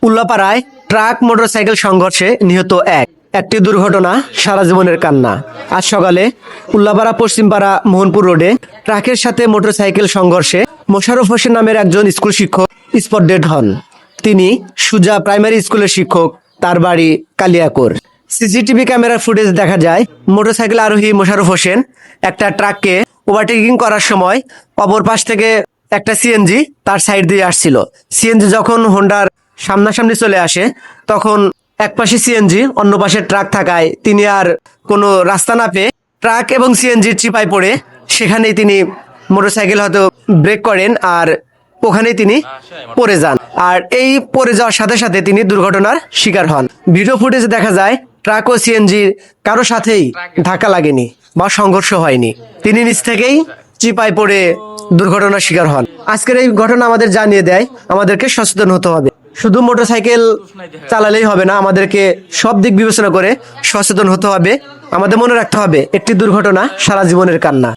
উল্লাপাড়ায় truck motorcycle সংঘর্ষে নিহত একটি দুর্ঘটনা সারা জীবনের কান্না। আজ সকালে উল্লাপাড়া পশ্চিমপাড়া মোহনপুর রোডে ট্রাকের সাথে মোটরসাইকেল সংঘর্ষে মোশাররফ হোসেন নামের একজন স্কুল শিক্ষক স্পট ডেড হন। তিনি সুজা প্রাইমারি স্কুলের শিক্ষক, তার বাড়ি কালিয়াকৈর। সিসিটিভি ক্যামেরার ফুটেজ দেখা যায় মোটরসাইকেল আরোহী মোশাররফ হোসেন একটা ট্রাককে ওভারটেকিং করার সময় অপর পাশ থেকে একটা সিএনজি তার সাইড দিয়ে আসছিল। সিএনজি যখন হোন্ডার সামনাসামনি চলে আসে তখন এক পাশে সিএনজি, অন্য পাশে ট্রাক থাকায় তিনি আর কোনো রাস্তা না পেয়ে ট্রাক এবং সিএনজির চিপায় পড়ে সেখানেই তিনি মোটরসাইকেল হয়তো ব্রেক করেন আর ওখানেই তিনি পড়ে যান। আর এই পড়ে যাওয়ার সাথে সাথে তিনি দুর্ঘটনার শিকার হন। ভিডিও ফুটেজে দেখা যায় ট্রাক ও সিএনজির কারো সাথেই ধাক্কা লাগেনি বা সংঘর্ষ হয়নি, তিনি নিজ থেকেই চিপায় পড়ে দুর্ঘটনার শিকার হন। আজকের এই ঘটনা আমাদের জানিয়ে দেয় আমাদেরকে সচেতন হতে হবে। শুধু মোটরসাইকেল চালালেই হবে না, আমাদেরকে সব দিক বিবেচনা করে সচেতন হতে হবে। আমাদের মনে রাখতে হবে একটি দুর্ঘটনা সারা জীবনের কান্না।